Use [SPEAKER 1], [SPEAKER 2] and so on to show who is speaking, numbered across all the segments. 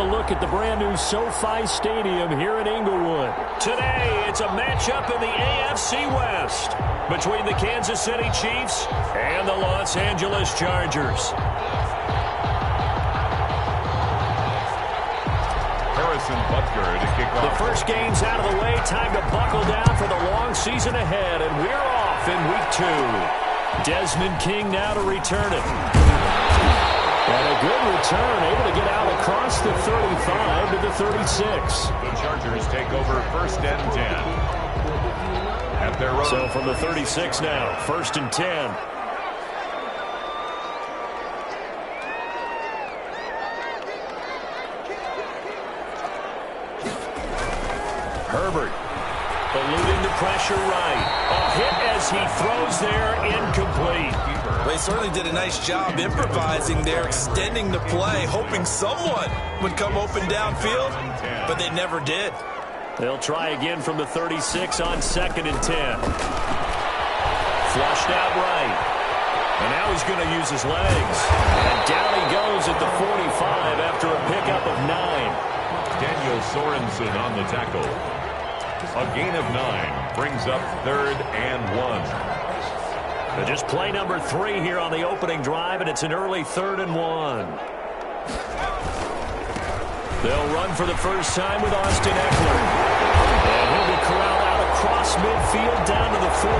[SPEAKER 1] look at the brand-new SoFi Stadium here in Inglewood. Today, it's a matchup in the AFC West between the Kansas City Chiefs and the Los Angeles Chargers.
[SPEAKER 2] To kick off.
[SPEAKER 1] The first game's out of the way. Time to buckle down for the long season ahead, and we're off in Week 2. Desmond King now to return it. And a good return, able to get out across the 35 to the 36.
[SPEAKER 2] The Chargers take over 1st and 10. At their own.
[SPEAKER 1] So from the 36 now, 1st and 10. Herbert eluding the pressure right. A hit as he throws there, incomplete.
[SPEAKER 3] They certainly did a nice job improvising there, extending the play, hoping someone would come open downfield, but they never did.
[SPEAKER 1] They'll try again from the 36 on 2nd and 10. Flushed out right. And now he's going to use his legs. And down he goes at the 45 after a pickup of 9.
[SPEAKER 2] Daniel Sorensen on the tackle. A gain of 9 brings up 3rd and 1.
[SPEAKER 1] Just play number 3 here on the opening drive, and it's an early 3rd and 1. They'll run for the first time with Austin Eckler. And he'll be corralled out across midfield down to the 45.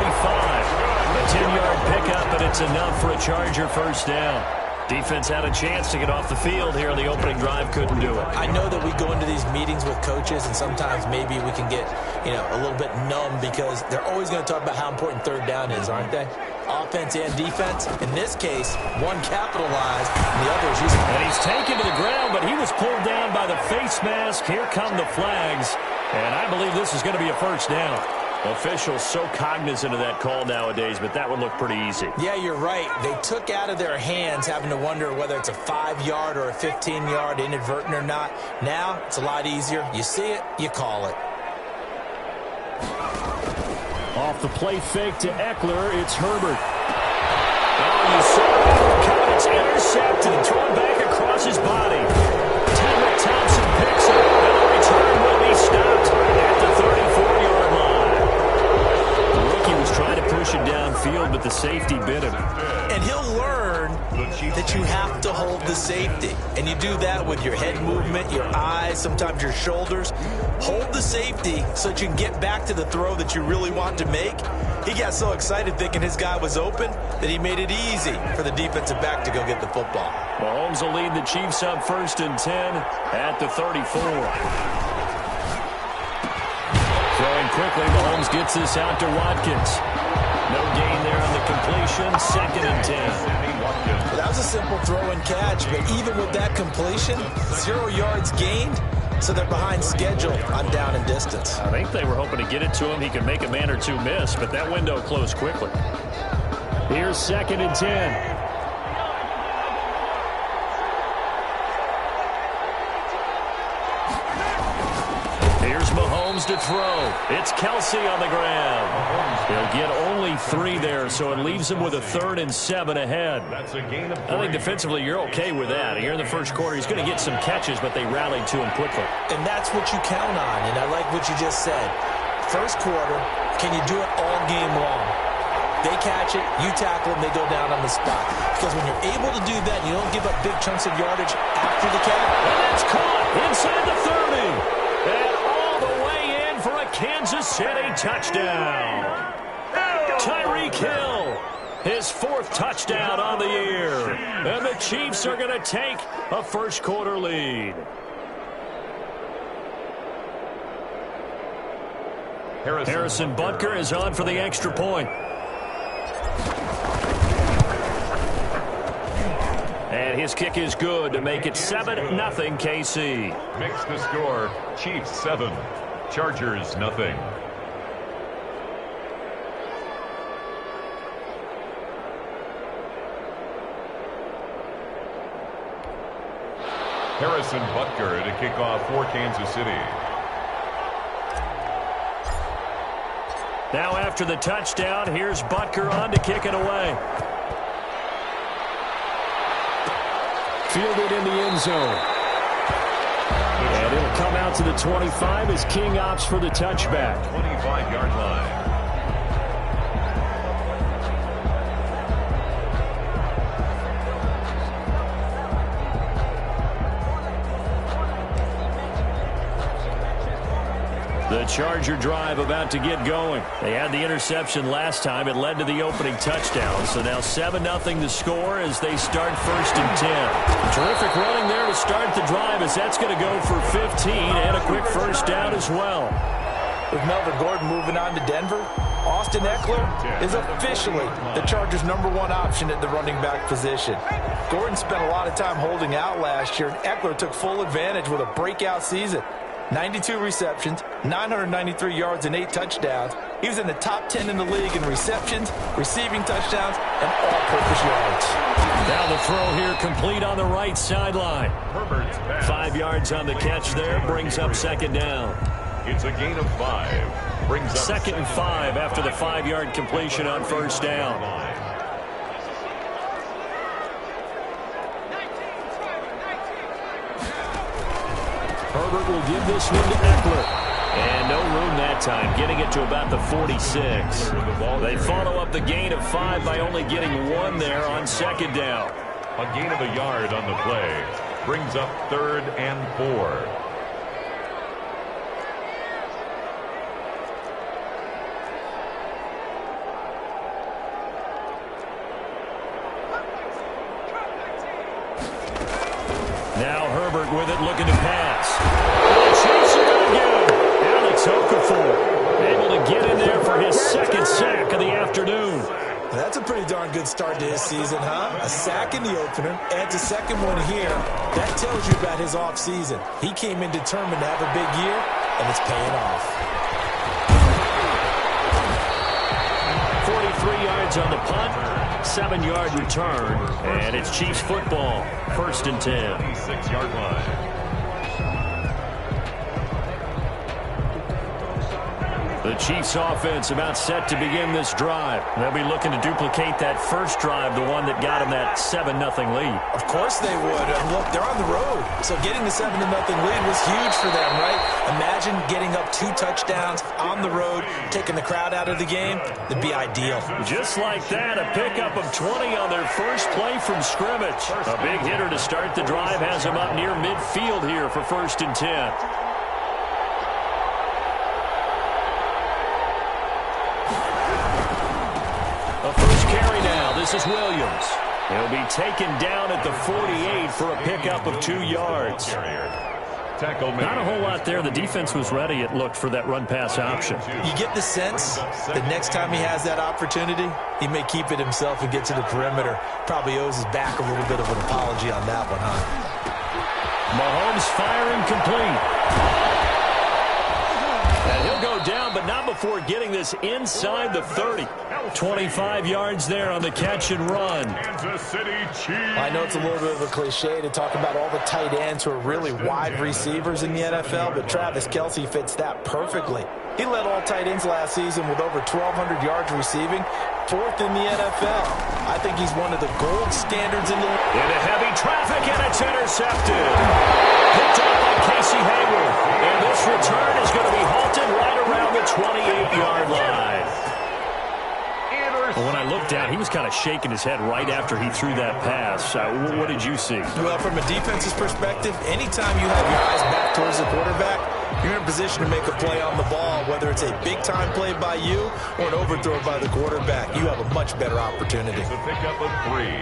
[SPEAKER 1] A 10-yard pickup, and it's enough for a Charger first down. Defense had a chance to get off the field here on the opening drive, couldn't do it.
[SPEAKER 3] I know that we go into these meetings with coaches, and sometimes maybe we can get, a little bit numb because they're always going to talk about how important 3rd down is, aren't they? Offense and defense. In this case, one capitalized, and the other is using it.
[SPEAKER 1] And he's taken to the ground, but he was pulled down by the face mask. Here come the flags, and I believe this is going to be a first down. Officials so cognizant of that call nowadays, but that would look pretty easy.
[SPEAKER 3] Yeah, you're right. They took out of their hands having to wonder whether it's a 5-yard or a 15-yard, inadvertent or not. Now, it's a lot easier. You see it, you call it.
[SPEAKER 1] Off the play fake to Eckler, it's Herbert. Oh, you saw that coming. It's intercepted, thrown back across his body. Tyler Thompson picks it, and the return will be stopped at the 34-yard line. The rookie was trying to push it downfield, but the safety bit him.
[SPEAKER 3] And he'll learn that you have to hold the safety. And you do that with your head movement, your eyes, sometimes your shoulders. Hold the safety so that you can get back to the throw that you really want to make. He got so excited thinking his guy was open that he made it easy for the defensive back to go get the football.
[SPEAKER 1] Mahomes will lead the Chiefs up 1st and 10 at the 34. Throwing quickly, Mahomes gets this out to Watkins. No gain there on the completion, 2nd and 10.
[SPEAKER 3] That was a simple throw and catch, but even with that completion, 0 yards gained, so they're behind schedule on down and distance.
[SPEAKER 1] I think they were hoping to get it to him. He could make a man or two miss, but that window closed quickly. Here's 2nd and 10. To throw. It's Kelsey on the ground. They'll get only 3 there, so it leaves them with a 3rd and 7 ahead.
[SPEAKER 2] That's a gain of 3.
[SPEAKER 1] I think defensively you're okay with that. Here in the first quarter, he's going to get some catches, but they rallied to him quickly.
[SPEAKER 3] And that's what you count on, and I like what you just said. First quarter, can you do it all game long? They catch it, you tackle them, they go down on the spot. Because when you're able to do that, you don't give up big chunks of yardage after the catch.
[SPEAKER 1] And that's caught inside the 30. And all the way in for a Kansas City touchdown. Tyreek Hill, his 4th touchdown on the year. And the Chiefs are going to take a first quarter lead. Harrison Butker is on for the extra point. And his kick is good to make it 7-0 KC.
[SPEAKER 2] Makes the score Chiefs 7, Chargers nothing. Harrison Butker to kick off for Kansas City.
[SPEAKER 1] Now after the touchdown, here's Butker on to kick it away. Fielded in the end zone. out to the 25 as King opts for the touchback.
[SPEAKER 2] 25-yard line.
[SPEAKER 1] The Charger drive about to get going. They had the interception last time. It led to the opening touchdown. So now 7-0 the score as they start 1st and 10. Terrific running there to start the drive as that's going to go for 15 and a quick first down as well.
[SPEAKER 3] With Melvin Gordon moving on to Denver, Austin Eckler is officially the Chargers' #1 option at the running back position. Gordon spent a lot of time holding out last year, and Eckler took full advantage with a breakout season. 92 receptions, 993 yards, and 8 touchdowns. He was in the top 10 in the league in receptions, receiving touchdowns, and all-purpose yards.
[SPEAKER 1] Now the throw here complete on the right sideline. 5 yards on the catch there, brings up 2nd down.
[SPEAKER 2] It's a gain of 5. Brings up
[SPEAKER 1] 2nd and 5 after the 5-yard completion on 1st down. Herbert will give this one to Eckler. And no room that time, getting it to about the 46. They follow up the gain of 5 by only getting 1 there on 2nd down.
[SPEAKER 2] A gain of a yard on the play. Brings up 3rd and 4.
[SPEAKER 1] Now Herbert with it, looking to pass. Chasing it again. Alex Okafor able to get in there for his 2nd sack of the afternoon.
[SPEAKER 3] That's a pretty darn good start to his season, huh? A sack in the opener, adds a 2nd one here. That tells you about his offseason. He came in determined to have a big year, and it's paying off.
[SPEAKER 1] 43 yards on the punt, 7-yard return, and it's Chiefs football, 1st and 10.
[SPEAKER 2] 6-yard line.
[SPEAKER 1] The Chiefs offense about set to begin this drive. They'll be looking to duplicate that first drive, the one that got them that 7-0 lead.
[SPEAKER 3] Of course they would. And look, they're on the road. So getting the 7-0 lead was huge for them, right? Imagine getting up 2 touchdowns on the road, taking the crowd out of the game. That'd be ideal.
[SPEAKER 1] Just like that, a pickup of 20 on their first play from scrimmage. A big hitter to start the drive has them up near midfield here for 1st and 10. This is Williams. He'll be taken down at the 48 for a pickup of 2 yards. Not a whole lot there. The defense was ready, it looked, for that run-pass option.
[SPEAKER 3] You get the sense that next time he has that opportunity, he may keep it himself and get to the perimeter. Probably owes his back a little bit of an apology on that one, huh?
[SPEAKER 1] Mahomes firing complete. And he'll go down, but not before getting this inside the 30. 25 yards there on the catch and run.
[SPEAKER 3] I know it's a little bit of a cliche to talk about all the tight ends who are really wide receivers in the NFL, but Travis Kelce fits that perfectly. He led all tight ends last season with over 1,200 yards receiving, 4th in the NFL. I think he's one of the gold standards in the league.
[SPEAKER 1] Into heavy traffic, and it's intercepted. Picked up by Casey Hayward. And this return is going to be halted right around the 28-yard line. Well, when I looked down, he was kind of shaking his head right after he threw that pass. What did you see?
[SPEAKER 3] Well, from a defense's perspective, anytime you have your eyes back towards the quarterback, you're in a position to make a play on the ball, whether it's a big-time play by you or an overthrow by the quarterback. You have a much better opportunity.
[SPEAKER 2] It's a pickup of 3.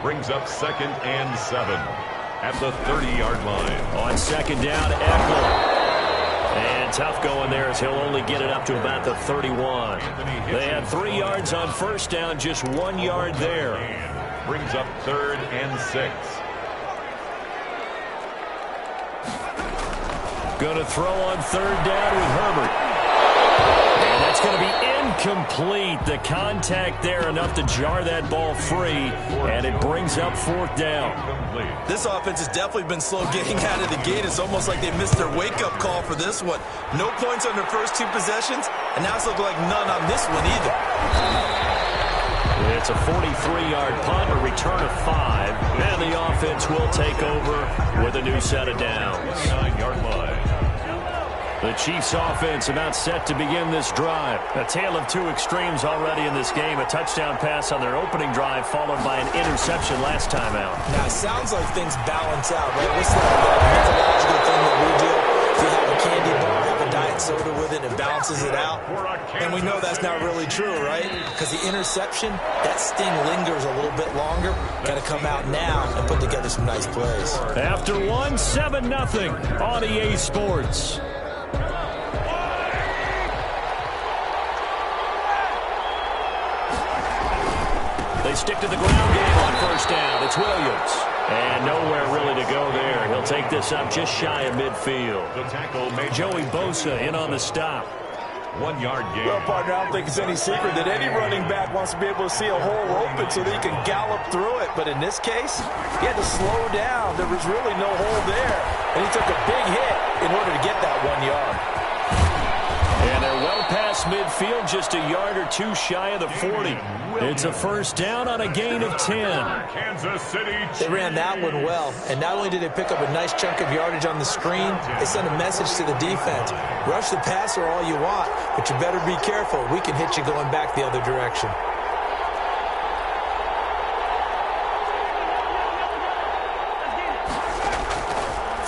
[SPEAKER 2] Brings up 2nd and 7 at the 30-yard line.
[SPEAKER 1] On 2nd down, Eckler. And tough going there as he'll only get it up to about the 31. They had 3 yards on 1st down, just 1 yard there.
[SPEAKER 2] Brings up 3rd and 6.
[SPEAKER 1] Going to throw on 3rd down with Herbert. And that's going to be incomplete. The contact there enough to jar that ball free, and it brings up 4th down.
[SPEAKER 3] This offense has definitely been slow getting out of the gate. It's almost like they missed their wake-up call for this one. No points on their first 2 possessions, and now it's looking like none on this one either.
[SPEAKER 1] It's a 43-yard punt, a return of 5, and the offense will take over with a new set of downs.
[SPEAKER 2] 9-yard line.
[SPEAKER 1] The Chiefs offense about set to begin this drive. A tale of two extremes already in this game. A touchdown pass on their opening drive followed by an interception last time out.
[SPEAKER 3] Now, it sounds like things balance out, right? This is like a mythological thing that we do. If you have a candy bar, have a diet soda with it, it balances it out. And we know that's not really true, right? Because the interception, that sting lingers a little bit longer. Got to come out now and put together some nice plays.
[SPEAKER 1] After 7-0 on EA Sports. They stick to the ground game on first down. It's Williams. And nowhere really to go there. He'll take this up just shy of midfield.
[SPEAKER 2] The tackle made
[SPEAKER 1] Joey Bosa in on the stop.
[SPEAKER 2] 1 yard gain.
[SPEAKER 4] Well, partner, I don't think it's any secret that any running back wants to be able to see a hole open so that he can gallop through it. But in this case, he had to slow down. There was really no hole there. And he took a big hit in order to get that 1 yard.
[SPEAKER 1] And they're well past midfield, just a yard or two shy of the 40. It's a first down on a gain of 10.
[SPEAKER 2] Kansas City.
[SPEAKER 3] They ran that one well, and not only did they pick up a nice chunk of yardage on the screen, they sent a message to the defense. Rush the passer all you want, but you better be careful. We can hit you going back the other direction.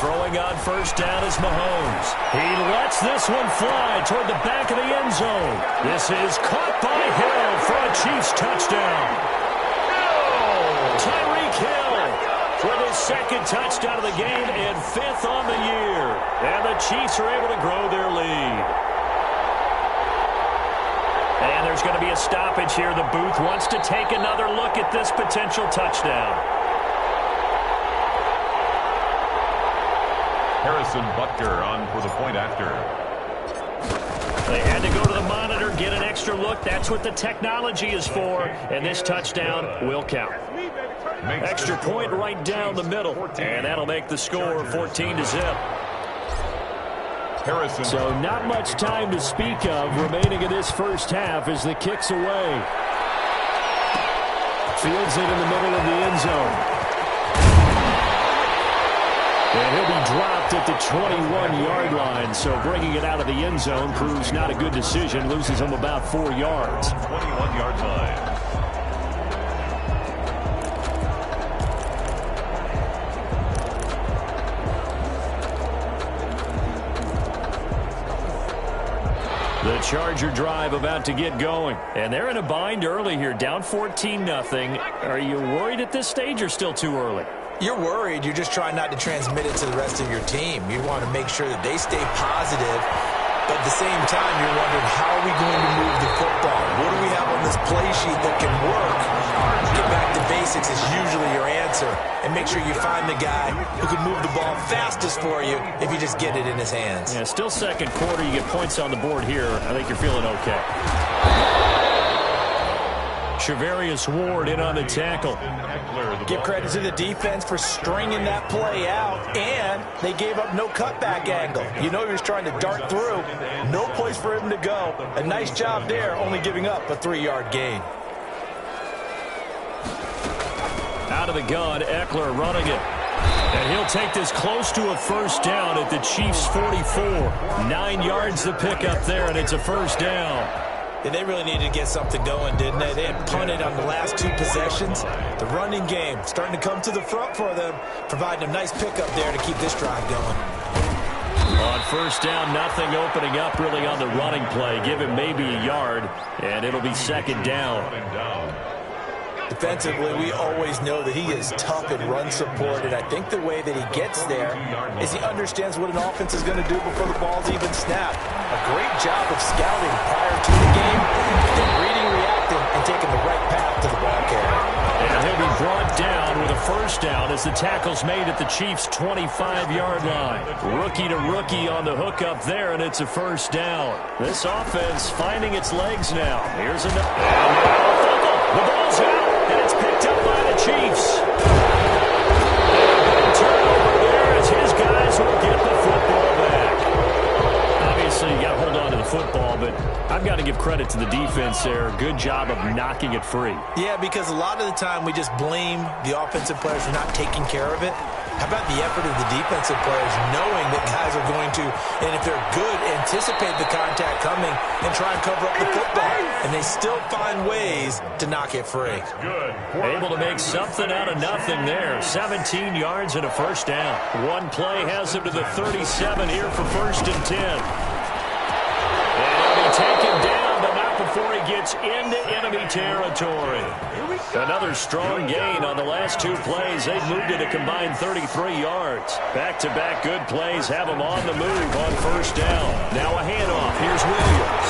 [SPEAKER 1] Throwing on first down is Mahomes. He lets this one fly toward the back of the end zone. This is caught by Hill for a Chiefs touchdown. Tyreek Hill with his second touchdown of the game and 5th on the year. And the Chiefs are able to grow their lead. And there's going to be a stoppage here. The booth wants to take another look at this potential touchdown.
[SPEAKER 2] Harrison Butker on for the point after.
[SPEAKER 1] They had to go to the monitor, get an extra look. That's what the technology is for. And this touchdown will count. Extra point right down the middle. And that'll make the score 14-0.
[SPEAKER 2] Harrison.
[SPEAKER 1] So not much time to speak of remaining in this first half as the kick's away. Fields it in the middle of the end zone. And he'll be dropped at the 21-yard line, so bringing it out of the end zone proves not a good decision. Loses him about 4 yards.
[SPEAKER 2] 21-yard line.
[SPEAKER 1] The Charger drive about to get going. And they're in a bind early here, down 14-0. Are you worried at this stage or still too early?
[SPEAKER 3] You're worried. You're just trying not to transmit it to the rest of your team. You want to make sure that they stay positive, but at the same time, you're wondering, how are we going to move the football? What do we have on this play sheet that can work? Get back to basics is usually your answer, and make sure you find the guy who can move the ball fastest for you if you just get it in his hands.
[SPEAKER 1] Yeah, still second quarter. You get points on the board here. I think you're feeling okay. Shavarius Ward in on the tackle.
[SPEAKER 4] Give credit to the defense for stringing that play out, and they gave up no cutback angle. You know he was trying to dart through. No place for him to go. A nice job there, only giving up a 3-yard gain.
[SPEAKER 1] Out of the gun, Eckler running it. And he'll take this close to a first down at the Chiefs' 44. 9 yards to pick up there, and it's a first down.
[SPEAKER 3] Yeah, they really needed to get something going, didn't they? They had punted on the last 2 possessions. The running game starting to come to the front for them, providing a nice pickup there to keep this drive going.
[SPEAKER 1] On first down, nothing opening up really on the running play. Give him maybe a yard, and it'll be second down.
[SPEAKER 3] Defensively, we always know that he is tough in run support, and I think the way that he gets there is he understands what an offense is going to do before the ball's even snapped. A great job of scouting prior to the game, then reading, reacting, and taking the right path to the ball carrier.
[SPEAKER 1] And he'll be brought down with a first down as the tackle's made at the Chiefs' 25-yard line. Rookie to rookie on the hook up there, and it's a first down. This offense finding its legs now. Here's another. The ball's out, and it's picked up by the Chiefs. And a turnover there as his guys will get the football back. Obviously, you got to hold on to the football, but I've got to give credit to the defense there. Good job of knocking it free.
[SPEAKER 3] Yeah, because a lot of the time we just blame the offensive players for not taking care of it. How about the effort of the defensive players knowing that guys are going to And if they're good, anticipate the contact coming and try and cover up the football. And they still find ways to knock it free.
[SPEAKER 2] Good.
[SPEAKER 1] Able to make something out of nothing there. 17 yards and a first down. One play has him to the 37 here for 1st and 10. And he'll be taken down, but not before he gets into enemy territory. Another strong gain on the last 2 plays. They've moved it a combined 33 yards. Back-to-back good plays have them on the move on 1st down. Now a handoff. Here's Williams.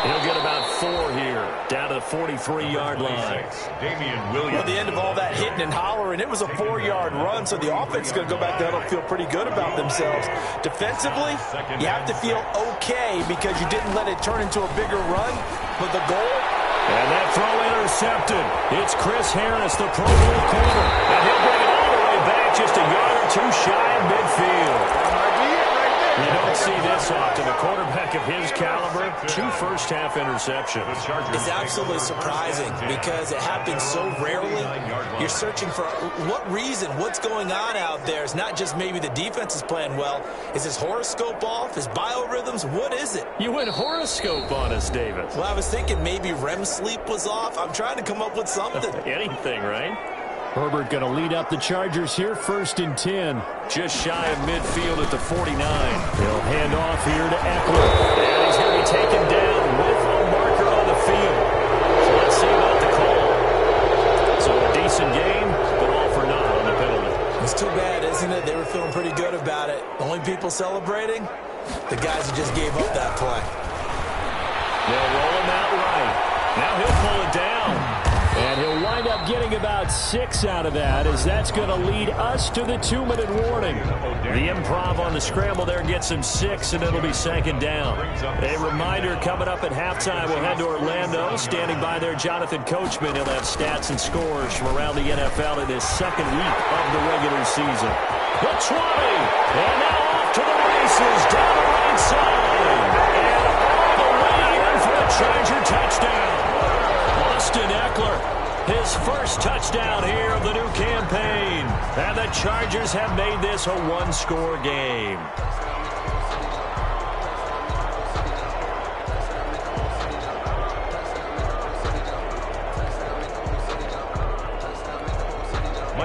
[SPEAKER 1] He'll get about 4 here, down to the 43-yard line.
[SPEAKER 2] Damian Williams.
[SPEAKER 3] Well, at the end of all that hitting and hollering, it was a 4-yard run, so the offense is going to go back to huddle, feel pretty good about themselves. Defensively, you have to feel okay because you didn't let it turn into a bigger run, but the goal...
[SPEAKER 1] And that throw intercepted. It's Chris Harris, the Pro Bowl corner. And he'll bring it all the way back, just a yard or 2 shy of midfield. You don't see this often. A quarterback of his caliber, 2 first-half interceptions.
[SPEAKER 3] It's absolutely surprising because it happens so rarely. You're searching for what reason, what's going on out there. It's not just maybe the defense is playing well. Is his horoscope off? His biorhythms? What is it?
[SPEAKER 1] You went horoscope on us, David.
[SPEAKER 3] Well, I was thinking maybe REM sleep was off. I'm trying to come up with something.
[SPEAKER 1] Anything, right? Herbert going to lead up the Chargers here, 1st and 10. Just shy of midfield at the 49. He'll hand off here to Eckler. And he's going to be taken down with a marker on the field. So let's see about the call. So a decent game, but all for naught on the penalty.
[SPEAKER 3] It's too bad, isn't it? They were feeling pretty good about it. The only people celebrating, the guys who just gave up that play.
[SPEAKER 1] They'll roll him out right. Now he'll pull it down. And he'll wind up getting about 6 out of that, as that's going to lead us to the 2-minute warning. The improv on the scramble there gets him 6, and it'll be 2nd down. A reminder, coming up at halftime, we'll head to Orlando. Standing by there, Jonathan Coachman. He'll have stats and scores from around the NFL in his 2nd week of the regular season. The 20, and now off to the races, down the right side. And all the way in for a Charger touchdown. Austin Eckler, his first touchdown here of the new campaign. And the Chargers have made this a 1-score game.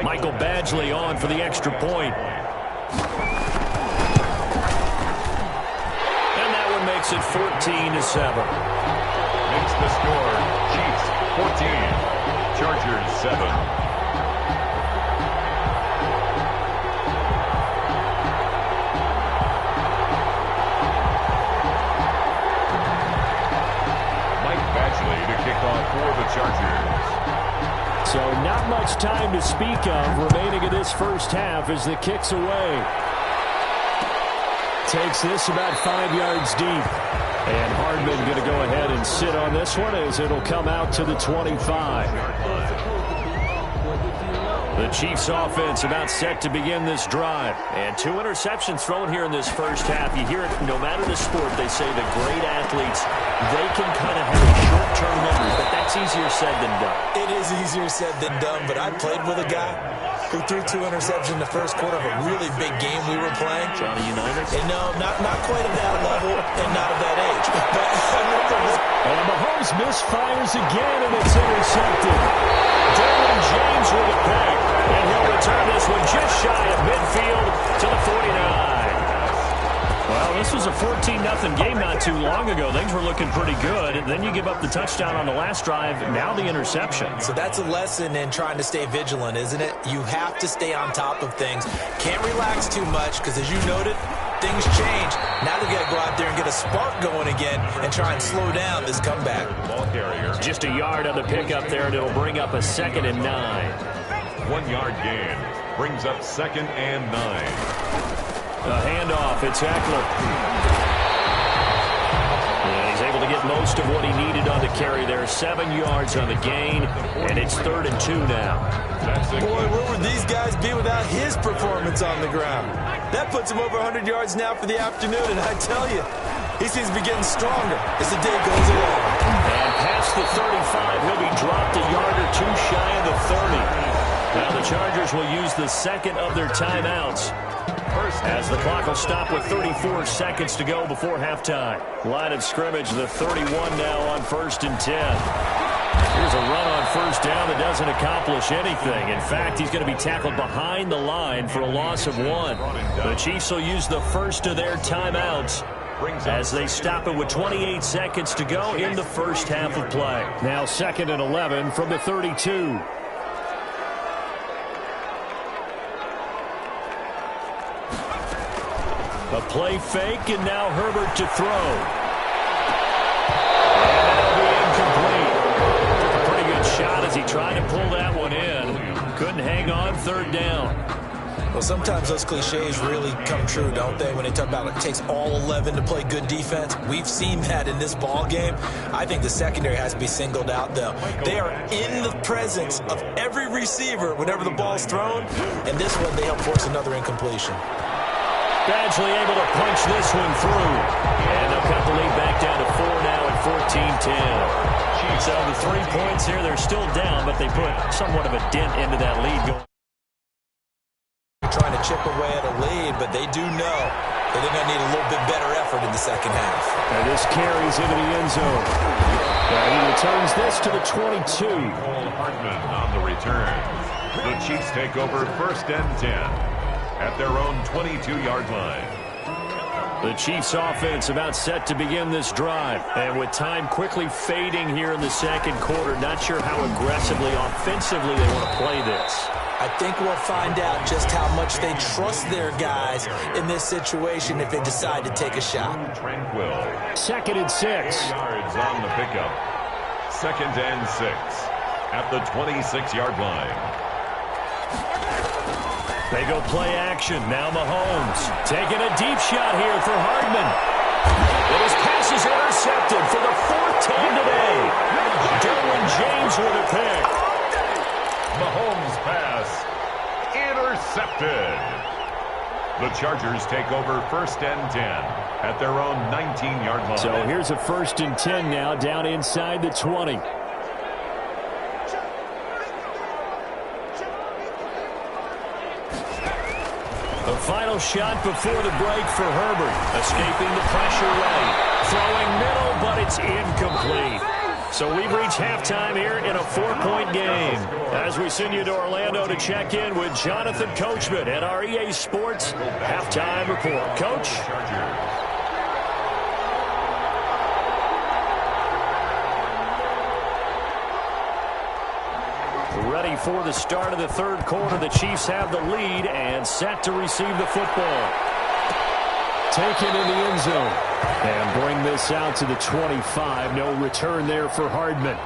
[SPEAKER 1] Michael Badgley on for the extra point. And that one makes it 14-7.
[SPEAKER 2] Makes the score. Chiefs 14, Chargers 7. Mike Badgley to kick off for the Chargers.
[SPEAKER 1] So not much time to speak of remaining in this first half as the kick's away. Takes this about 5 yards deep. And Hardman going to go ahead and sit on this one as it'll come out to the 25. The Chiefs offense about set to begin this drive. And 2 interceptions thrown here in this first half. You hear it no matter the sport. They say the great athletes, they can kind of have a short-term memory, but that's easier said than done.
[SPEAKER 3] It is easier said than done, but I played with a guy who threw 2 interceptions in the first quarter of a really big game we were playing.
[SPEAKER 1] Johnny Unitas?
[SPEAKER 3] And no, not quite at that level and not at that age. But I remember this.
[SPEAKER 1] And Mahomes misfires again, and it's intercepted. Derwin James with a pick, and he'll return this one just shy of midfield to the 49. Well, this was a 14-0 game not too long ago. Things were looking pretty good. And then you give up the touchdown on the last drive, now the interception.
[SPEAKER 3] So that's a lesson in trying to stay vigilant, isn't it? You have to stay on top of things. Can't relax too much because, as you noted, things change. Now they've got to go out there and get a spark going again and try and slow down this comeback.
[SPEAKER 2] Ball carrier.
[SPEAKER 1] Just a yard on the pickup there, and it'll bring up a 2nd and 9.
[SPEAKER 2] 1-yard gain brings up 2nd and 9.
[SPEAKER 1] A handoff, it's Eckler. And he's able to get most of what he needed on the carry there. 7 yards on the gain, and it's 3rd and 2 now.
[SPEAKER 3] Boy, where would these guys be without his performance on the ground? That puts him over 100 yards now for the afternoon, and I tell you, he seems to be getting stronger as the day goes along.
[SPEAKER 1] And past the 35, he'll be dropped a yard or 2 shy of the 30. Now the Chargers will use the 2nd of their timeouts. As the clock will stop with 34 seconds to go before halftime. Line of scrimmage, the 31 now on 1st and 10. Here's a run on 1st down that doesn't accomplish anything. In fact, he's going to be tackled behind the line for a loss of 1. The Chiefs will use the first of their timeouts as they stop it with 28 seconds to go in the first half of play. Now 2nd and 11 from the 32. A play fake, and now Herbert to throw. And that'll be incomplete. Took a pretty good shot as he tried to pull that one in. Couldn't hang on 3rd down.
[SPEAKER 3] Well, sometimes those cliches really come true, don't they? When they talk about it takes all 11 to play good defense. We've seen that in this ball game. I think the secondary has to be singled out, though. They are in the presence of every receiver whenever the ball's thrown. And this one, they help force another incompletion.
[SPEAKER 1] Badgley able to punch this one through. And they'll cut the lead back down to 4 now at 14-10. So the 3 points here, they're still down, but they put somewhat of a dent into that lead.
[SPEAKER 3] Trying to chip away at a lead, but they do know that they're going to need a little bit better effort in the second half.
[SPEAKER 1] And this carries into the end zone. And he returns this to the 22.
[SPEAKER 2] Hardman on the return. The Chiefs take over 1st and 10 at their own 22-yard line.
[SPEAKER 1] The Chiefs offense about set to begin this drive. And with time quickly fading here in the second quarter, not sure how aggressively, offensively they want to play this.
[SPEAKER 3] I think we'll find out just how much they trust their guys in this situation if they decide to take a shot.
[SPEAKER 2] Tranquil.
[SPEAKER 1] 2nd and 6.
[SPEAKER 2] Yards on the pickup. 2nd and 6 at the 26-yard line.
[SPEAKER 1] They go play action. Now Mahomes taking a deep shot here for Hardman. And his pass is intercepted for the 4th time today. Derwin James with a pick.
[SPEAKER 2] Mahomes pass intercepted. The Chargers take over 1st and 10 at their own 19-yard line.
[SPEAKER 1] So here's a 1st and 10 now down inside the 20. The final shot before the break for Herbert. Escaping the pressure right. Throwing middle, but it's incomplete. So we've reached halftime here in a 4-point game. As we send you to Orlando to check in with Jonathan Coachman at our EA Sports Halftime Report. Coach? Ready for the start of the 3rd quarter. The Chiefs have the lead and set to receive the football. Taken in the end zone. And bring this out to the 25. No return there for Hardman.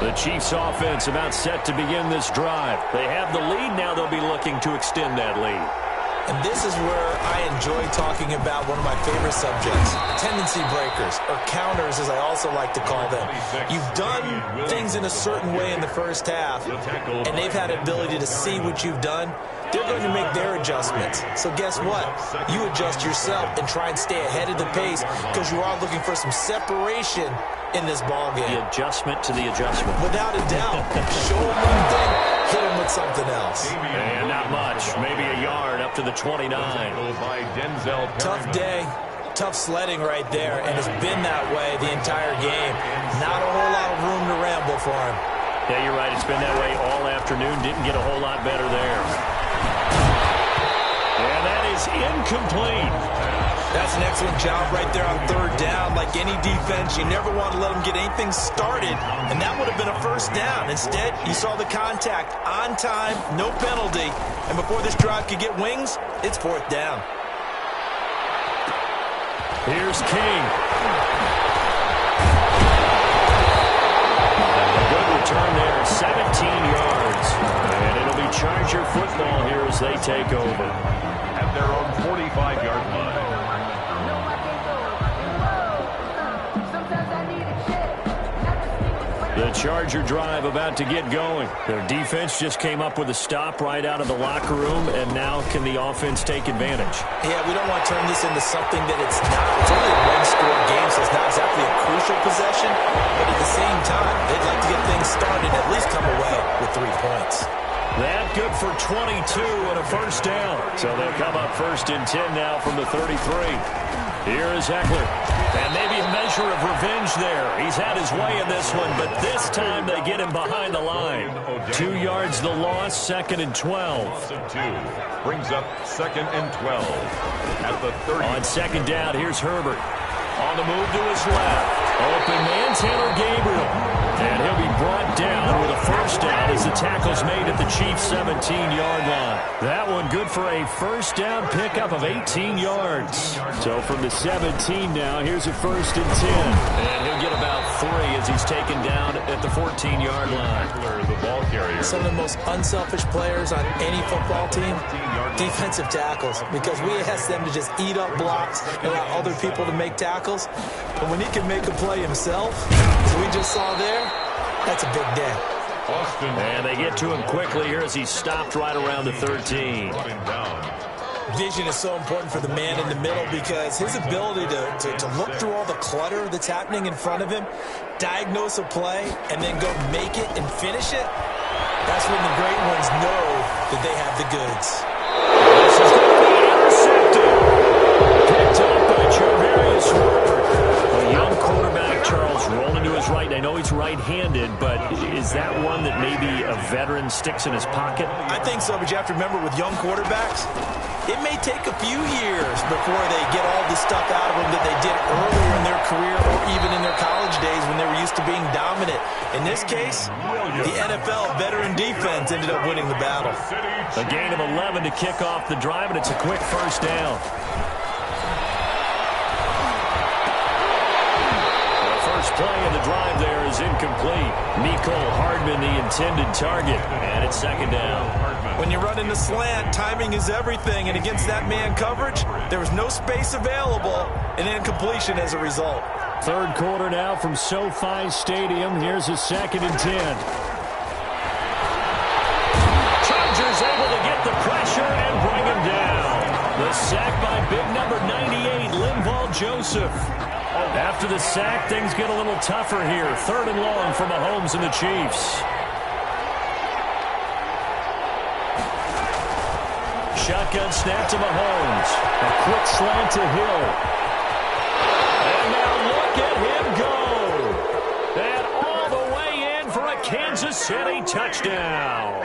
[SPEAKER 1] The Chiefs offense about set to begin this drive. They have the lead now. They'll be looking to extend that lead.
[SPEAKER 3] And this is where I enjoy talking about one of my favorite subjects, tendency breakers, or counters as I also like to call them. You've done things in a certain way in the first half, and they've had the ability to see what you've done. They're going to make their adjustments. So guess what? You adjust yourself and try and stay ahead of the pace because you are looking for some separation in this ball game.
[SPEAKER 1] The adjustment to the adjustment.
[SPEAKER 3] Without a doubt. Show them one thing, hit them with something else.
[SPEAKER 1] And not much. Maybe a yard up to the 29.
[SPEAKER 3] Tough day. Tough sledding right there, and it's been that way the entire game. Not a whole lot of room to ramble for him.
[SPEAKER 1] Yeah, you're right. It's been that way all afternoon. Didn't get a whole lot better there. And that is incomplete.
[SPEAKER 3] That's an excellent job right there on 3rd down. Like any defense, you never want to let them get anything started, and that would have been a 1st down. Instead, you saw the contact on time, no penalty, and before this drive could get wings, it's 4th down.
[SPEAKER 1] Here's King. A good return there, 17 yards. And it'll be Charger football here as they take over.
[SPEAKER 2] At their own 45-yard line.
[SPEAKER 1] The The Charger drive about to get going. Their defense just came up with a stop right out of the locker room, and now can the offense take advantage?
[SPEAKER 3] Yeah, we don't want to turn this into something that it's not. It's only a one-score game, so it's not exactly a crucial possession. But at the same time, they'd like to get things started and at least come away with 3 points.
[SPEAKER 1] That good for 22 and a first down. So they'll come up 1st and 10 now from the 33. Here is Eckler. And maybe a measure of revenge there. He's had his way in this one, but this time they get him behind the line. 2 yards the loss, 2nd and 12.
[SPEAKER 2] Brings up 2nd and 12 at the 30.
[SPEAKER 1] On 2nd down, here's Herbert. On the move to his left. Open man, Taylor Gabriel. And he'll be brought down with a first down as the tackle's made at the Chiefs' 17-yard line. That one good for a first down pickup of 18 yards. So from the 17 now, here's a 1st and 10. And he'll get about 3 as he's taken down at the 14-yard line.
[SPEAKER 2] The ball carrier.
[SPEAKER 3] Some of the most unselfish players on any football team, defensive tackles, because we ask them to just eat up blocks and allow other people to make tackles. But when he can make a play himself, as we just saw there, that's a big day.
[SPEAKER 2] Austin.
[SPEAKER 1] And they get to him quickly here as he's stopped right around the 13.
[SPEAKER 3] Vision is so important for the man in the middle because his ability to look through all the clutter that's happening in front of him, diagnose a play, and then go make it and finish it, that's when the great ones know that they have the goods.
[SPEAKER 1] This is going to be intercepted. Picked up by Charvarius Ward. A young quarterback, Charles, rolling to his right. I know he's right-handed, but is that one that maybe a veteran sticks in his pocket?
[SPEAKER 3] I think so, but you have to remember with young quarterbacks, it may take a few years before they get all the stuff out of them that they did earlier in their career or even in their college days when they were used to being dominant. In this case, the NFL veteran defense ended up winning the battle.
[SPEAKER 1] A gain of 11 to kick off the drive, and it's a quick first down. The first play of the drive there is incomplete. Mecole Hardman, the intended target, and it's 2nd down.
[SPEAKER 3] When you run in the slant, timing is everything, and against that man coverage, there was no space available, and incompletion as a result.
[SPEAKER 1] 3rd quarter now from SoFi Stadium. Here's a 2nd and 10. Chargers able to get the pressure and bring him down. The sack by big number 98, Linval Joseph. After the sack, things get a little tougher here. 3rd and long for Mahomes and the Chiefs. Shotgun snap to Mahomes. A quick slant to Hill. And now look at him go. And all the way in for a Kansas City touchdown.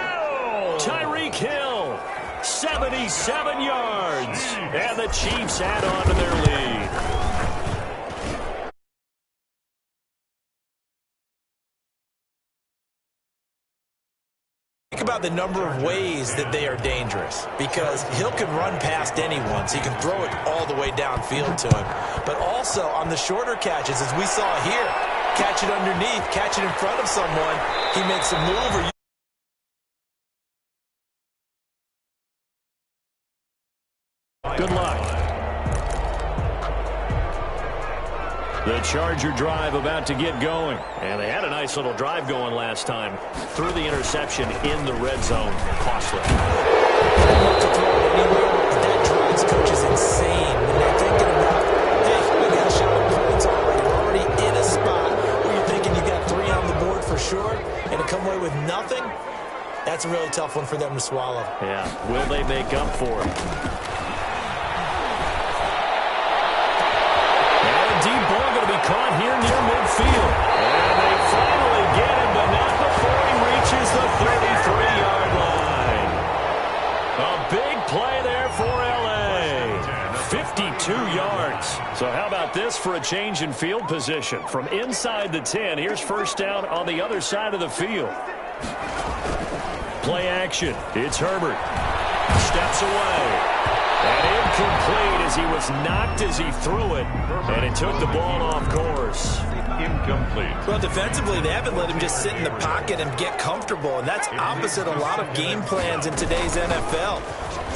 [SPEAKER 1] Tyreek Hill, 77 yards. And the Chiefs add on to their lead.
[SPEAKER 3] Think about the number of ways that they are dangerous because Hill can run past anyone, so he can throw it all the way downfield to him. But also on the shorter catches, as we saw here, catch it underneath, catch it in front of someone, he makes a move or
[SPEAKER 1] good luck. The Charger drive about to get going. And they had a nice little drive going last time. Threw the interception in the red zone. Costly.
[SPEAKER 3] That drives coaches insane when they're thinking about, hey, we got a shot at points already. We're already in a spot where you're thinking you got 3 on the board for sure, and to come away with nothing, that's a really tough one for them to swallow.
[SPEAKER 1] Yeah. Will they make up for it? Deep ball going to be caught here near midfield. And they finally get him, but not before he reaches the 33-yard line. A big play there for L.A. 52 yards. So how about this for a change in field position? From inside the 10, here's first down on the other side of the field. Play action. It's Herbert. Steps away. And incomplete as he was knocked as he threw it. And it took the ball off course.
[SPEAKER 2] Incomplete.
[SPEAKER 3] Well, defensively, they haven't let him just sit in the pocket and get comfortable. And that's opposite a lot of game plans in today's NFL.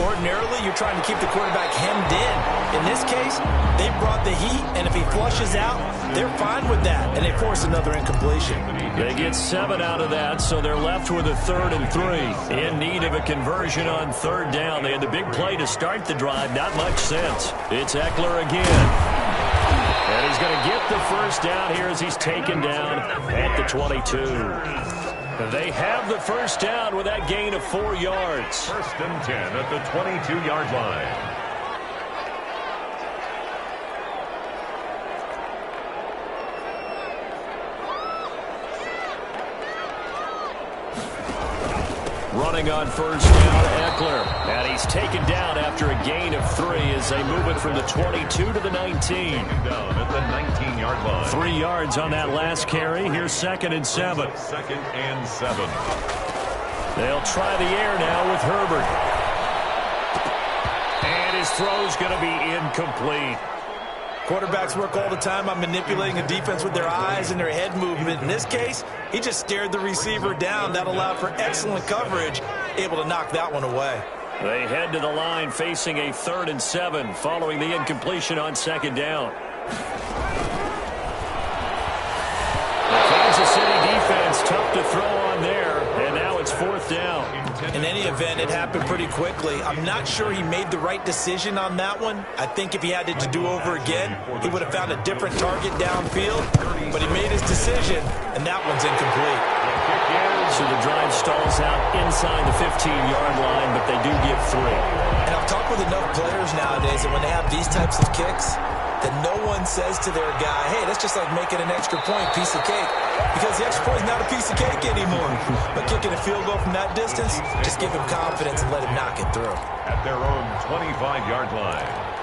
[SPEAKER 4] Ordinarily, you're trying to keep the quarterback hemmed in. In this case, they brought the heat, and if he flushes out, they're fine with that, and they force another incompletion.
[SPEAKER 1] They get 7 out of that, so they're left with a 3rd and 3. In need of a conversion on 3rd down. They had the big play to start the drive. Not much sense. It's Eckler again. And he's going to get the first down here as he's taken down at the 22. They have the first down with that gain of 4 yards.
[SPEAKER 2] 1st and 10 at the 22-yard line.
[SPEAKER 1] Running on first down, Eckler. And he's taken down after a gain of 3 as they move it from the 22 to the 19.
[SPEAKER 2] Down at the 19-yard line.
[SPEAKER 1] 3 yards on that last carry. Here's 2nd and 7.
[SPEAKER 2] 2nd and 7.
[SPEAKER 1] They'll try the air now with Herbert. And his throw's going to be incomplete.
[SPEAKER 4] Quarterbacks work all the time on manipulating a defense with their eyes and their head movement. In this case, he just stared the receiver down. That allowed for excellent coverage, able to knock that one away.
[SPEAKER 1] They head to the line facing a 3rd and 7 following the incompletion on 2nd down. The Kansas City defense tough to throw on there, and now it's 4th down.
[SPEAKER 4] In any event, it happened pretty quickly. I'm not sure he made the right decision on that one. I think if he had it to do over again, he would have found a different target downfield, but he made his decision, and that one's incomplete.
[SPEAKER 1] So the drive stalls out inside the 15-yard line, but they do get 3.
[SPEAKER 4] And I've talked with enough players nowadays that when they have these types of kicks, that no one says to their guy, hey, that's just like making an extra point, piece of cake. Because the extra point is not a piece of cake anymore. But kicking a field goal from that distance, just give him confidence and let him knock it through.
[SPEAKER 2] At their own 25-yard line.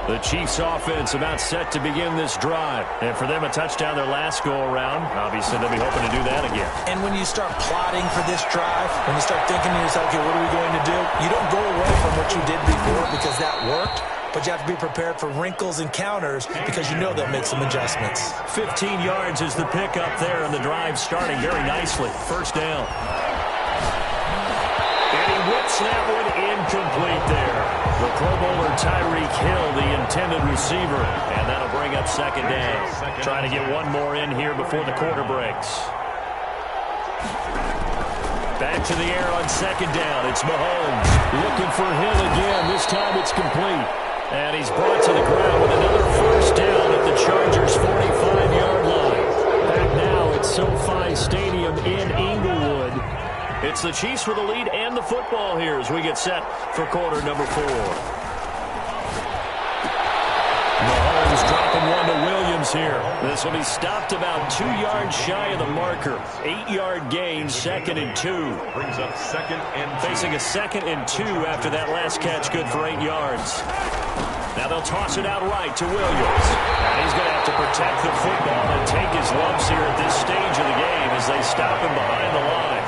[SPEAKER 1] The Chiefs offense about set to begin this drive. And for them, a touchdown their last go-around. Obviously, they'll be hoping to do that again.
[SPEAKER 4] And when you start plotting for this drive, when you start thinking to yourself, okay, what are we going to do? You don't go away from what you did before because that worked. But you have to be prepared for wrinkles and counters because you know they'll make some adjustments.
[SPEAKER 1] 15 yards is the pickup there, and the drive starting very nicely. First down. And he whips that one incomplete there. The Pro Bowler Tyreek Hill, the intended receiver. And that'll bring up 2nd down. Trying to get one more in here before the quarter breaks. Back to the air on 2nd down. It's Mahomes looking for Hill again. This time it's complete. And he's brought to the ground with another first down at the Chargers' 45-yard line. Back now at SoFi Stadium in Inglewood. It's the Chiefs with the lead and the football here as we get set for quarter number 4. Mahomes dropping one to Williams here. This will be stopped about 2 yards shy of the marker. 8-yard gain, 2nd and 2.
[SPEAKER 2] Brings up 2nd and 2.
[SPEAKER 1] Facing a 2nd and 2 after that last catch, good for 8 yards. Now they'll toss it out right to Williams. And he's going to have to protect the football and take his lumps here at this stage of the game as they stop him behind the line.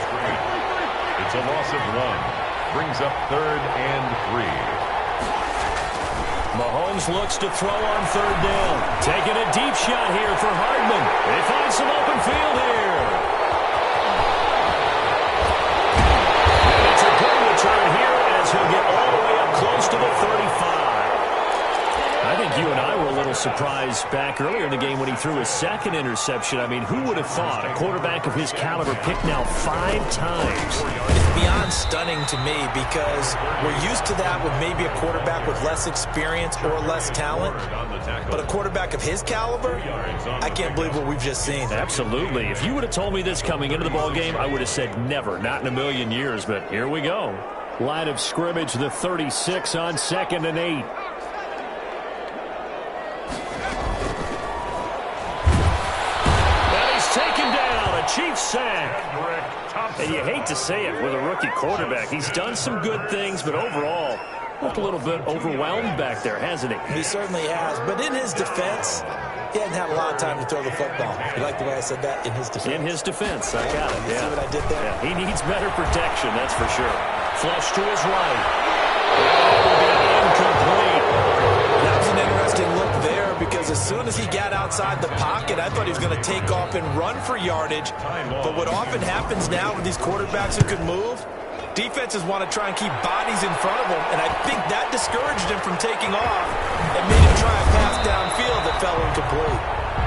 [SPEAKER 2] It's a loss of 1. Brings up 3rd and 3.
[SPEAKER 1] Mahomes looks to throw on 3rd down. Taking a deep shot here for Hardman. They find some open field here. And it's a good return here as he'll get all the way up close to the 35. I think you and I were a little surprised back earlier in the game when he threw his 2nd interception. I mean, who would have thought a quarterback of his caliber picked now 5 times?
[SPEAKER 4] It's beyond stunning to me because we're used to that with maybe a quarterback with less experience or less talent. But a quarterback of his caliber, I can't believe what we've just seen.
[SPEAKER 1] Absolutely. If you would have told me this coming into the ballgame, I would have said never, not in a million years. But here we go. Line of scrimmage, the 36 on 2nd and 8. Chiefs sack. And you hate to say it with a rookie quarterback. He's done some good things, but overall, looked a little bit overwhelmed back there, hasn't he?
[SPEAKER 4] He certainly has. But in his defense, he hadn't had a lot of time to throw the football. You like the way I said that? In his defense.
[SPEAKER 1] In his defense. I got it.
[SPEAKER 4] You see what I did there?
[SPEAKER 1] Yeah, he needs better protection, that's for sure. Flush to his right. That will be incomplete.
[SPEAKER 4] That was an interesting look there because As soon as he got outside the pocket, I thought he was going to take off and run for yardage. But what often happens now with these quarterbacks who can move, defenses want to try and keep bodies in front of them, and I think that discouraged him from taking off and made him try a pass downfield that fell incomplete.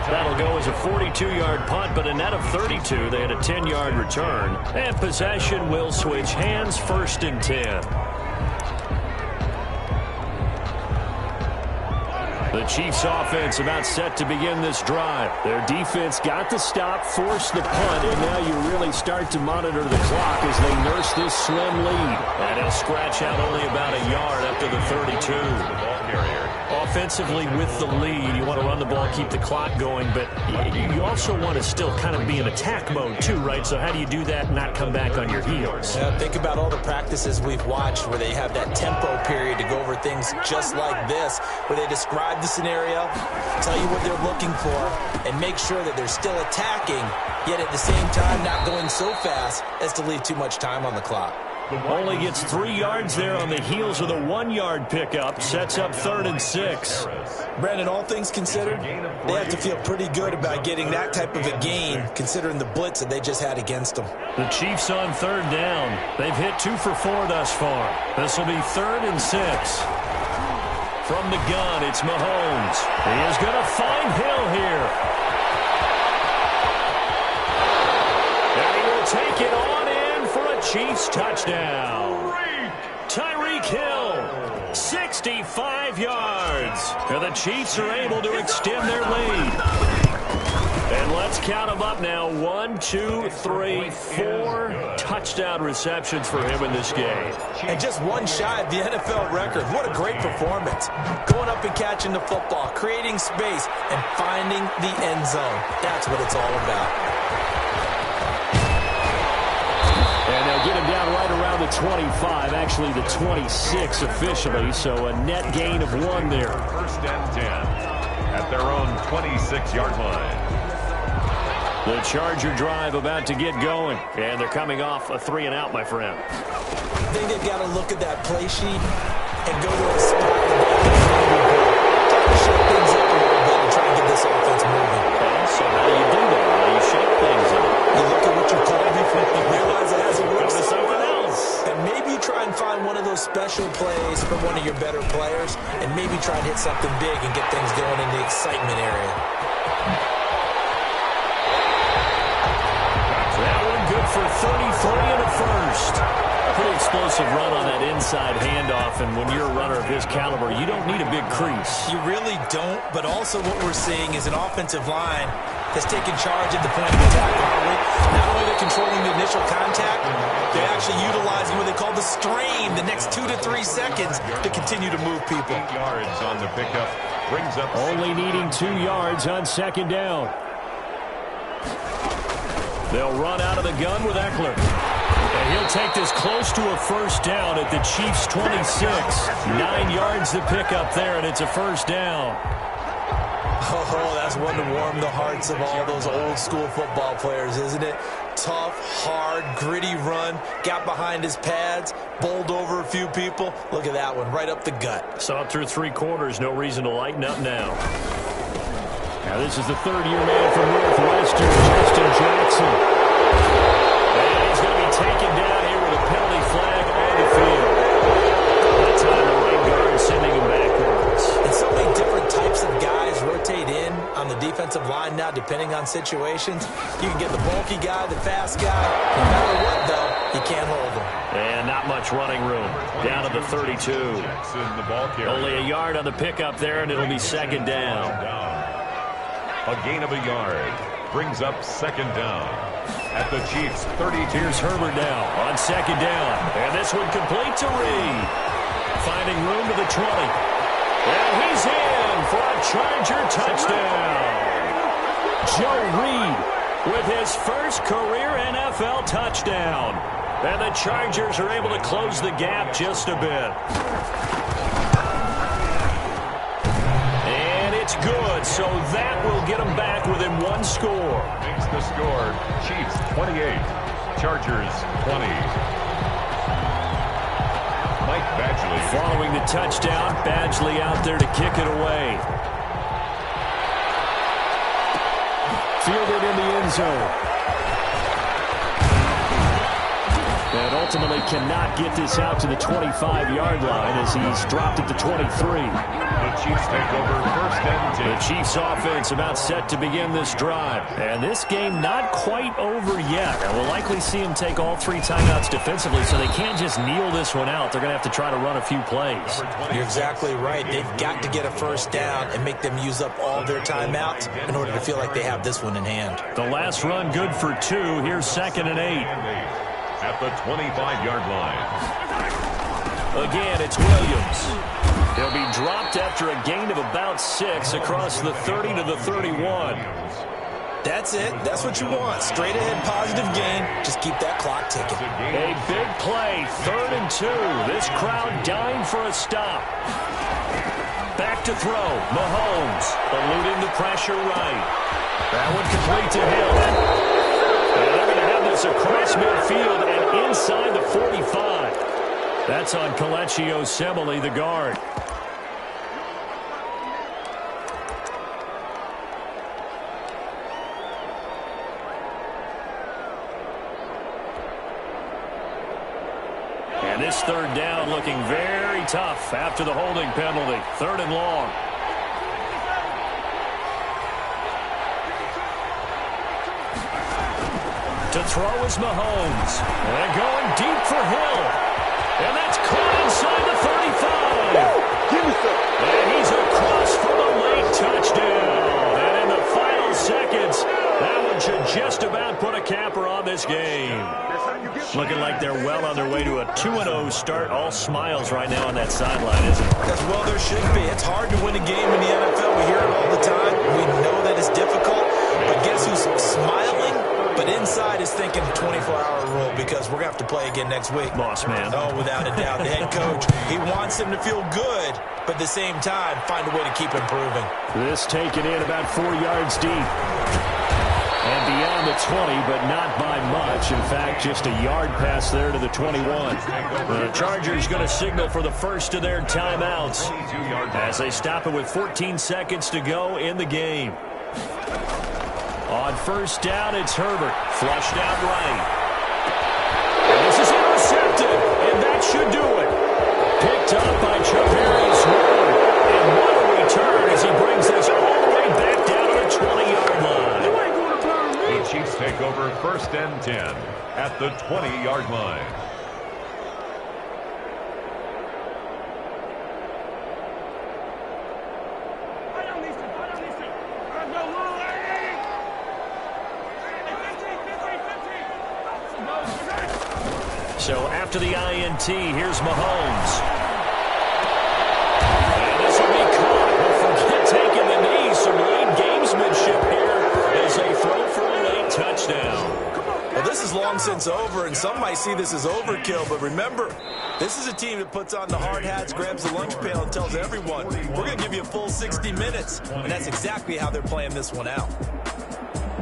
[SPEAKER 1] That'll go as a 42-yard punt, but a net of 32. They had a 10-yard return. And possession will switch hands, 1st and 10. The Chiefs offense about set to begin this drive. Their defense got the stop, forced the punt, and now you really start to monitor the clock as they nurse this slim lead. And he'll scratch out only about a yard up to the 32.
[SPEAKER 2] The ball carrier.
[SPEAKER 1] Offensively with the lead, you want to run the ball, keep the clock going, but you also want to still kind of be in attack mode too, right? So how do you do that and not come back on your heels?
[SPEAKER 4] Yeah, think about all the practices we've watched where they have that tempo period to go over things just like this, where they describe the scenario, tell you what they're looking for, and make sure that they're still attacking, yet at the same time not going so fast as to leave too much time on the clock.
[SPEAKER 1] Only gets 3 yards there on the heels of the 1-yard pickup. Sets up 3rd and 6.
[SPEAKER 4] Brandon, all things considered, they have to feel pretty good about getting that type of a gain, considering the blitz that they just had against them.
[SPEAKER 1] The Chiefs on 3rd down. They've hit 2 for 4 thus far. This will be 3rd and 6. From the gun, it's Mahomes. He is going to find Hill here. And he will take it on in for a Chiefs touchdown. Tyreek Hill, 65 yards. And the Chiefs are able to extend their lead. And let's count them up now. 1, 2, 3, 4 touchdown receptions for him in this game.
[SPEAKER 4] And just one shy of the NFL record. What a great performance. Going up and catching the football, creating space, and finding the end zone. That's what it's all about.
[SPEAKER 1] And they'll get him down right around the 25, actually the 26 officially, so a net gain of 1 there.
[SPEAKER 2] 1st and 10 at their own 26-yard line.
[SPEAKER 1] The Charger drive about to get going, and they're coming off a 3-and-out, my friend.
[SPEAKER 4] I think they've got to look at that play sheet and go to a spot and shake things up a little bit and try and get this offense moving.
[SPEAKER 1] Okay, so how do you do that? How do you shake things up?
[SPEAKER 4] You look at what you called before you realize it hasn't worked
[SPEAKER 1] Go to something else.
[SPEAKER 4] And maybe you try and find one of those special plays from one of your better players and maybe try and hit something big and get things going in the excitement area.
[SPEAKER 1] That one good for 33 and a first. Pretty explosive run on that inside handoff, and when you're a runner of his caliber, you don't need a big crease.
[SPEAKER 4] You really don't, but also what we're seeing is an offensive line has taken charge at the point of attack. Not only are they controlling the initial contact, they're actually utilizing what they call the strain, the next 2 to 3 seconds to continue to move people.
[SPEAKER 2] 8 yards on the pickup brings up
[SPEAKER 1] Only needing 2 yards on 2nd down. They'll run out of the gun with Eckler. And he'll take this close to a 1st down at the Chiefs' 26. 9 yards to pick up there, and it's a 1st down.
[SPEAKER 4] Oh, that's one to warm the hearts of all those old-school football players, isn't it? Tough, hard, gritty run. Got behind his pads, bowled over a few people. Look at that one, right up the gut.
[SPEAKER 1] Saw it through 3 quarters. No reason to lighten up now. Now this is the 3rd-year man from Northwestern, Justin Jackson. And he's going to be taken down here with a penalty flag on the field. That time the right guard sending him backwards.
[SPEAKER 4] And so many different types of guys rotate in on the defensive line now, depending on situations. You can get the bulky guy, the fast guy. No matter what, though, you can't hold him.
[SPEAKER 1] And not much running room. Down to the 32.
[SPEAKER 2] Jackson, the ball carrier.
[SPEAKER 1] Only a yard on the pickup there, and it'll be 2nd down.
[SPEAKER 2] A gain of a yard brings up 2nd down at the Chiefs' 32.
[SPEAKER 1] Here's Herbert now on 2nd down. And this one complete to Reed. Finding room to the 20. And he's in for a Charger touchdown. Joe Reed with his first career NFL touchdown. And the Chargers are able to close the gap just a bit. It's good, so that will get them back within 1 score.
[SPEAKER 2] Makes the score. Chiefs 28, Chargers 20. Mike Badgley.
[SPEAKER 1] Following the touchdown, Badgley out there to kick it away. fielded in the end zone. And ultimately cannot get this out to the 25-yard line as he's dropped at the 23.
[SPEAKER 2] The Chiefs take over first and 10.
[SPEAKER 1] The Chiefs offense about set to begin this drive. And this game not quite over yet. And we'll likely see him take all 3 timeouts defensively, so they can't just kneel this one out. They're going to have to try to run a few plays.
[SPEAKER 3] You're exactly right. They've got to get a first down and make them use up all their timeouts in order to feel like they have this one in hand.
[SPEAKER 1] The last run good for 2. Here's 2nd and 8.
[SPEAKER 2] At the 25-yard line.
[SPEAKER 1] Again, it's Williams. He'll be dropped after a gain of about 6 across the 30 to the 31.
[SPEAKER 3] That's it. That's what you want. Straight ahead positive gain. Just keep that clock ticking.
[SPEAKER 1] A big play, 3rd and 2. This crowd dying for a stop. Back to throw. Mahomes eluding the pressure right. That one complete to Hill. And they're going to have this across midfield and inside the 45. That's on Kelechi Osemele, the guard. And this 3rd down looking very tough after the holding penalty. 3rd and long. To throw is Mahomes. And going deep for Hill. And that's caught inside the 35. And he's across for the late touchdown. And in the final seconds, that one should just about put a capper on this game. Looking like they're well on their way to a 2-0 start. All smiles right now on that sideline, isn't it?
[SPEAKER 3] As well there should be. It's hard to win a game in the NFL. We hear it all the time. We know that it's difficult. But guess who's smiling? But inside is thinking 24-hour rule because we're going to have to play again next week.
[SPEAKER 1] Boss man.
[SPEAKER 3] Oh, without a doubt. The head coach, he wants them to feel good, but at the same time, find a way to keep improving.
[SPEAKER 1] This taken in about 4 yards deep. And beyond the 20, but not by much. In fact, just a yard pass there to the 21. The Chargers going to signal for the first of their timeouts as they stop it with 14 seconds to go in the game. On first down, it's Herbert. Flushed out right. And this is intercepted, and that should do it. Picked up by Javarius Ward. And what a return as he brings this all the way back down to the 20-yard line.
[SPEAKER 2] The Chiefs take over first and 10 at the 20-yard line.
[SPEAKER 1] So after the INT, here's Mahomes. And this will be caught. But forget taking the knee. Some late gamesmanship here as they throw for a late touchdown.
[SPEAKER 3] Well, this is long since over, and some might see this as overkill. But remember, this is a team that puts on the hard hats, grabs the lunch pail, and tells everyone, we're going to give you a full 60 minutes. And that's exactly how they're playing this one out.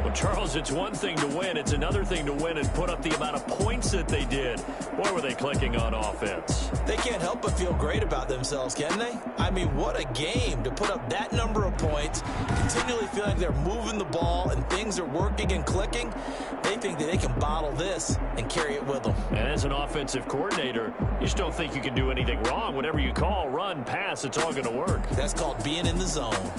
[SPEAKER 1] Well, Charles, it's one thing to win. It's another thing to win and put up the amount of points that they did. Boy, were they clicking on offense.
[SPEAKER 3] They can't help but feel great about themselves, can they? I mean, what a game to put up that number of points, continually feeling like they're moving the ball and things are working and clicking. They think that they can bottle this and carry it with them.
[SPEAKER 1] And as an offensive coordinator, you just don't think you can do anything wrong. Whatever you call, run, pass, it's all going to work.
[SPEAKER 3] That's called being in the zone.